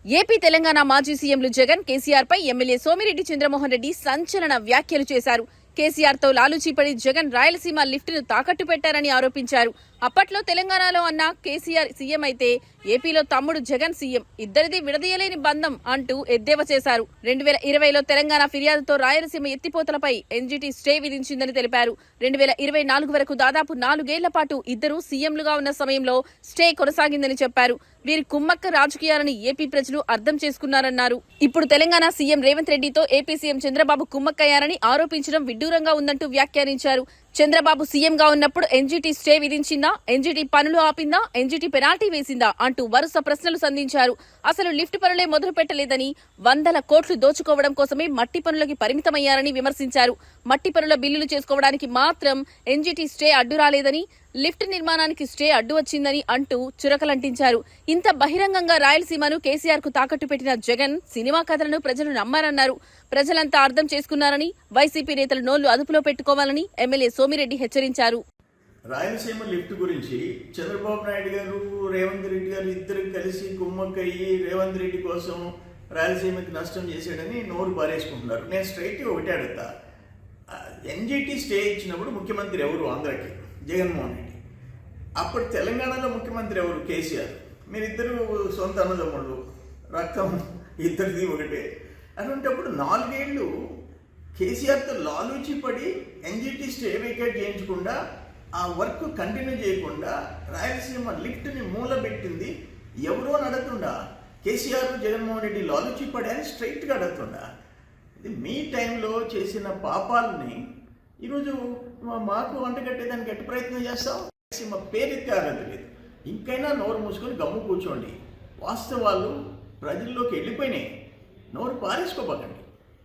AP Telangana మాజీ సీఎంలు జగన్, కేసీఆర్ పై MLA Somireddy Chandramohan Reddy సంచలన వ్యాఖ్యలు చేశారు. కేసీఆర్ తో లాలూచీపడి జగన్ రాయలసీమ లిఫ్ట్ ను తాకట్టు పెట్టారని ఆరోపించారు. అప్పట్లో తెలంగాణలో అన్న కేసీఆర్ సీఎం అయితే ఏపీలో తమ్ముడు జగన్ సీఎం, ఇద్దరిది విడదీయలేని బంధం అంటూ ఎద్దేవా చేశారు. 2020లో తెలంగాణ ఫిర్యాదుతో రాయలసీమ ఎత్తిపోతలపై ఎన్జీటీ స్టే విధించిందని తెలిపారు. 2024 వరకు దాదాపు 4 ఏళ్ల పాటు ఇద్దరు సీఎంలుగా ఉన్న సమయంలో స్టే కొనసాగిందని చెప్పారు. వీరి కుమ్మక్క రాజకీయాలని ఏపీ ప్రజలు అర్థం చేసుకున్నారన్నారు. ఇప్పుడు తెలంగాణ సీఎం రేవంత్ రెడ్డితో ఏపీ సీఎం చంద్రబాబు కుమ్మక్కయ్యారని ఆరోపించడం విడ్డూరంగా ఉందంటూ వ్యాఖ్యానించారు. చంద్రబాబు సీఎంగా ఉన్నప్పుడు ఎన్జీటీ స్టే విధించిందా, ఎన్జీటీ పనులు ఆపిందా, ఎన్జీటీ పెనాల్టీ వేసిందా అంటూ వరుస ప్రశ్నలు సంధించారు. అసలు లిఫ్ట్ పనులే మొదలు పెట్టలేదని, 100 కోట్లు దోచుకోవడం కోసమే మట్టి పనులకి పరిమితమయ్యారని విమర్శించారు. మట్టి పనుల బిల్లులు చేసుకోవడానికి మాత్రం ఎన్జీటీ స్టే అడ్డు రాలేదని, లిఫ్ట్ నిర్మాణానికి స్టే అడ్డు వచ్చిందని అంటూ చురకలంటించారు. ఇంత బహిరంగంగా రాయలసీమను కేసీఆర్ కు తాకట్టు పెట్టిన జగన్ సినిమా కథలను ప్రజలు నమ్మారన్నారు. ప్రజలంతా అర్థం చేసుకున్నారని, వైసీపీ నేతల నోళ్లు అదుపులో పెట్టుకోవాలని ఎమ్మెల్యే సోమిరెడ్డి హెచ్చరించారు. రాయలసీమ లిఫ్ట్ గురించి చంద్రబాబు నాయుడు గారు, రేవంత్ రెడ్డి గారు ఇద్దరు కలిసి కుమ్మక్కయ్యి రేవంత్ రెడ్డి కోసం రాయలసీమకి నష్టం చేశాడని నోరు పారేసుకుంటున్నారు. నేను స్ట్రైట్గా ఒకటే అడుగుతా, ఎన్జీటీ స్టే ఇచ్చినప్పుడు ముఖ్యమంత్రి ఎవరు? ఆంధ్రాకి జగన్మోహన్ రెడ్డి. అప్పుడు తెలంగాణలో ముఖ్యమంత్రి ఎవరు? కేసీఆర్. మీరిద్దరు సొంత అన్నదమ్ముళ్ళు, రక్తం ఇద్దరిది ఒకటే. అటువంటిప్పుడు 4 ఏళ్ళు కేసీఆర్తో లాలూచి పడి ఎన్జీటీ స్టే వేకేట్ చేయించకుండా, ఆ వర్క్ కంటిన్యూ చేయకుండా రాయలసీమ లిఫ్ట్ని మూలబెట్టింది ఎవరో అని అడుగుతుండా? కేసీఆర్, జగన్మోహన్ రెడ్డి లాలూచి పడి అని స్ట్రైట్గా అడుగుతుండా? ఇది మీ టైంలో చేసిన పాపాలని ఈరోజు మాకు వంటగట్టేదానికి ఎట్టి ప్రయత్నం చేస్తాం? రాయలసీమ పేరెత్తే అర్హత లేదు. ఇంకైనా నోరు మూసుకొని గమ్ము కూర్చోండి. వాస్తవాలు ప్రజల్లోకి వెళ్ళిపోయినాయి. నోరు పారేసుకోబోకండి.